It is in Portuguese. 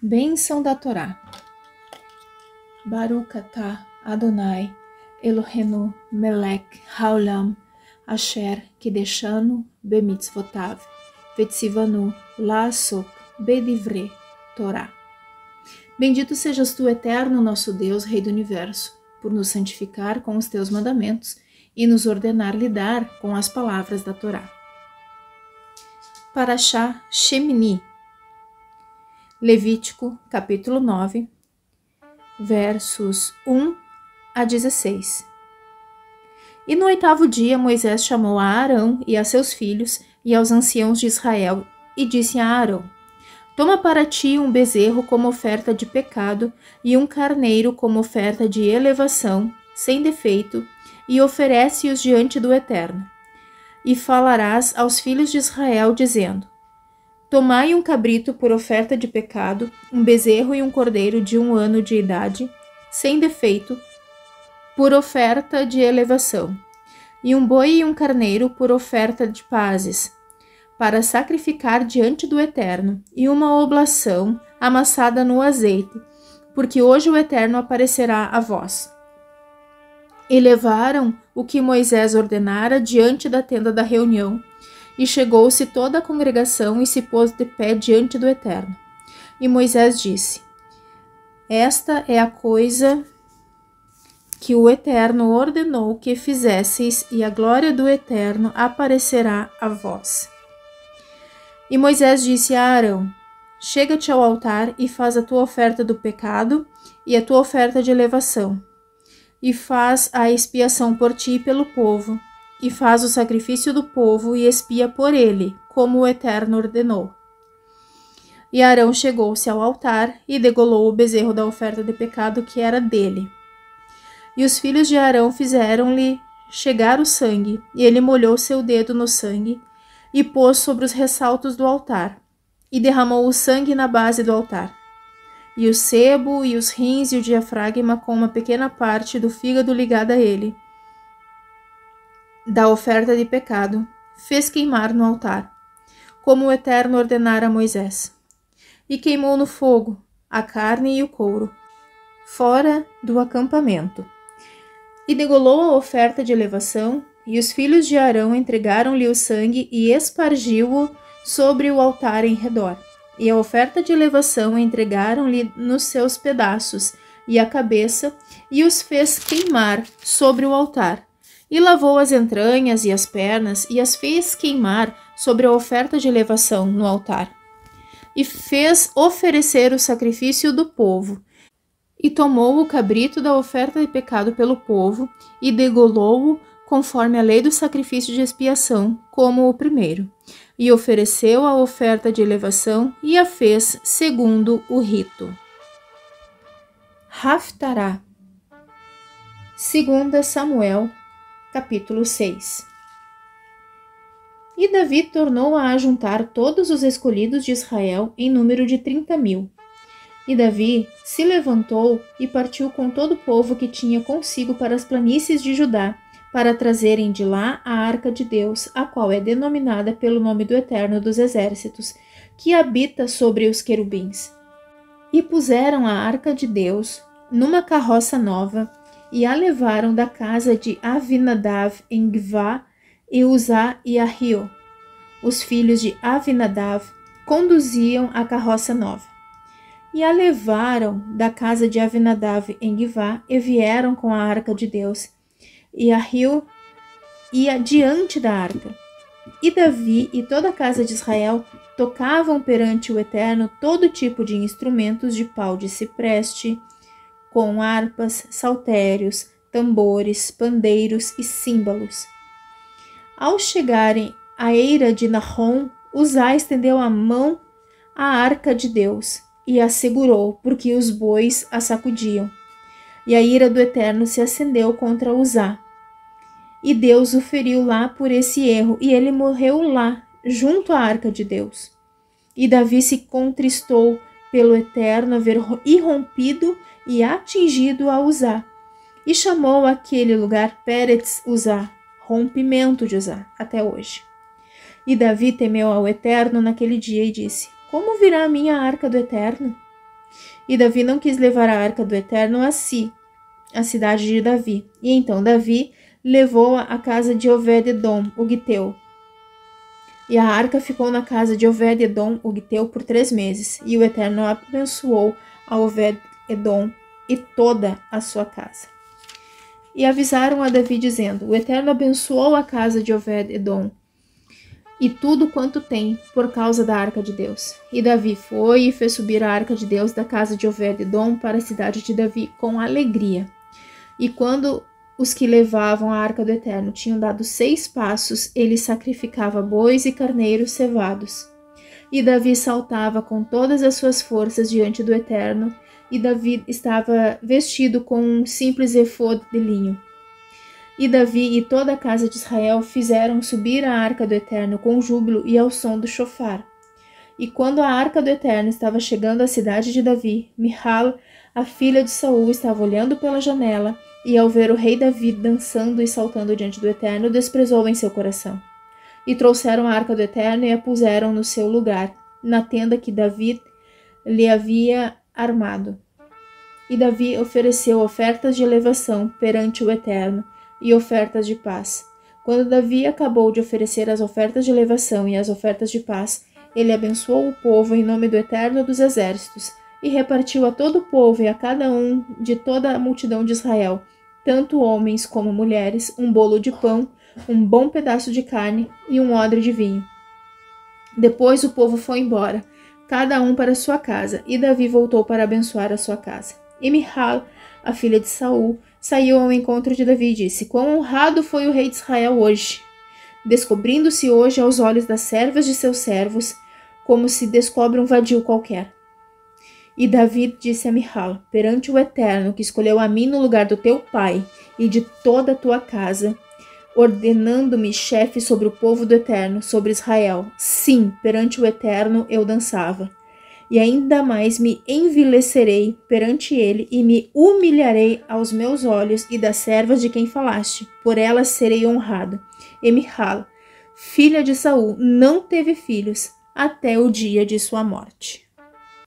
Bênção da Torá. Baruch atah Adonai Eloheinu melech haolam asher kideshanu bemitzvotav vetzivanu la'asot bedivrei Torá. Bendito sejas tu, eterno nosso Deus, Rei do Universo, por nos santificar com os teus mandamentos e nos ordenar lidar com as palavras da Torá. Parashá Shemini. Levítico, capítulo 9, versos 1 a 16. E no 8º dia Moisés chamou a Arão e a seus filhos e aos anciãos de Israel e disse a Arão: Toma para ti um bezerro como oferta de pecado e um carneiro como oferta de elevação, sem defeito, e oferece-os diante do Eterno. E falarás aos filhos de Israel, dizendo: Tomai um cabrito por oferta de pecado, um bezerro e um cordeiro de 1 ano de idade, sem defeito, por oferta de elevação, e um boi e um carneiro por oferta de pazes, para sacrificar diante do Eterno, e uma oblação amassada no azeite, porque hoje o Eterno aparecerá a vós. E levaram o que Moisés ordenara diante da tenda da reunião, e chegou-se toda a congregação e se pôs de pé diante do Eterno. E Moisés disse: Esta é a coisa que o Eterno ordenou que fizesseis, e a glória do Eterno aparecerá a vós. E Moisés disse a Arão: Chega-te ao altar e faz a tua oferta do pecado e a tua oferta de elevação, e faz a expiação por ti e pelo povo, e faz o sacrifício do povo e expia por ele, como o Eterno ordenou. E Arão chegou-se ao altar e degolou o bezerro da oferta de pecado que era dele. E os filhos de Arão fizeram-lhe chegar o sangue, e ele molhou seu dedo no sangue, e pôs sobre os ressaltos do altar, e derramou o sangue na base do altar. E o sebo, e os rins, e o diafragma, com uma pequena parte do fígado ligada a ele, da oferta de pecado, fez queimar no altar, como o Eterno ordenara a Moisés. E queimou no fogo a carne e o couro, fora do acampamento. E degolou a oferta de elevação, e os filhos de Arão entregaram-lhe o sangue e espargiu-o sobre o altar em redor. E a oferta de elevação entregaram-lhe nos seus pedaços, e a cabeça, e os fez queimar sobre o altar. E lavou as entranhas e as pernas, e as fez queimar sobre a oferta de elevação no altar. E fez oferecer o sacrifício do povo. E tomou o cabrito da oferta de pecado pelo povo, e degolou-o conforme a lei do sacrifício de expiação, como o primeiro. E ofereceu a oferta de elevação, e a fez segundo o rito. Haftará. 2 Samuel, capítulo 6. E Davi tornou a ajuntar todos os escolhidos de Israel em número de 30.000. E Davi se levantou e partiu com todo o povo que tinha consigo para as planícies de Judá, para trazerem de lá a arca de Deus, a qual é denominada pelo nome do Eterno dos Exércitos, que habita sobre os querubins. E puseram a arca de Deus numa carroça nova, e a levaram da casa de Avinadav em Givá, e Uzá e Ahio. Os filhos de Avinadav conduziam a carroça nova. E a levaram da casa de Avinadav em Givá, e vieram com a arca de Deus. E Ahio ia diante da arca. E Davi e toda a casa de Israel tocavam perante o Eterno todo tipo de instrumentos de pau de cipreste, com harpas, saltérios, tambores, pandeiros e símbolos. Ao chegarem à eira de Nahom, Uzá estendeu a mão à arca de Deus e a segurou, porque os bois a sacudiam. E a ira do Eterno se acendeu contra Uzá. E Deus o feriu lá por esse erro, e ele morreu lá, junto à arca de Deus. E Davi se contristou pelo Eterno haver irrompido e atingido a Uzá, e chamou aquele lugar Peretz Uzá, rompimento de Uzá, até hoje. E Davi temeu ao Eterno naquele dia e disse: Como virá a minha arca do Eterno? E Davi não quis levar a arca do Eterno a si, a cidade de Davi. E então Davi levou-a à casa de Obed-edom, o Giteu. E a arca ficou na casa de Obed-edom, o Giteu, por 3 meses. E o Eterno abençoou a Obed-edom e toda a sua casa. E avisaram a Davi, dizendo: o Eterno abençoou a casa de Obed-edom e tudo quanto tem, por causa da arca de Deus. E Davi foi e fez subir a arca de Deus da casa de Obed-edom para a cidade de Davi com alegria. E quando os que levavam a arca do Eterno tinham dado 6 passos, ele sacrificava bois e carneiros cevados. E Davi saltava com todas as suas forças diante do Eterno, e Davi estava vestido com um simples efod de linho. E Davi e toda a casa de Israel fizeram subir a arca do Eterno com júbilo e ao som do chofar. E quando a arca do Eterno estava chegando à cidade de Davi, Michal, a filha de Saul, estava olhando pela janela, e ao ver o rei Davi dançando e saltando diante do Eterno, desprezou em seu coração. E trouxeram a arca do Eterno e a puseram no seu lugar, na tenda que Davi lhe havia armado. E Davi ofereceu ofertas de elevação perante o Eterno e ofertas de paz. Quando Davi acabou de oferecer as ofertas de elevação e as ofertas de paz, ele abençoou o povo em nome do Eterno dos Exércitos, e repartiu a todo o povo e a cada um de toda a multidão de Israel, tanto homens como mulheres, um bolo de pão, um bom pedaço de carne e um odre de vinho. Depois o povo foi embora, cada um para sua casa, e Davi voltou para abençoar a sua casa. E Michal, a filha de Saul, saiu ao encontro de Davi e disse: quão honrado foi o rei de Israel hoje, descobrindo-se hoje aos olhos das servas de seus servos, como se descobre um vadio qualquer. E Davi disse a Michal: perante o Eterno, que escolheu a mim no lugar do teu pai e de toda a tua casa, ordenando-me chefe sobre o povo do Eterno, sobre Israel. Sim, perante o Eterno eu dançava. E ainda mais me envilecerei perante ele e me humilharei aos meus olhos e das servas de quem falaste. Por elas serei honrado. E Michal, filha de Saul, não teve filhos até o dia de sua morte.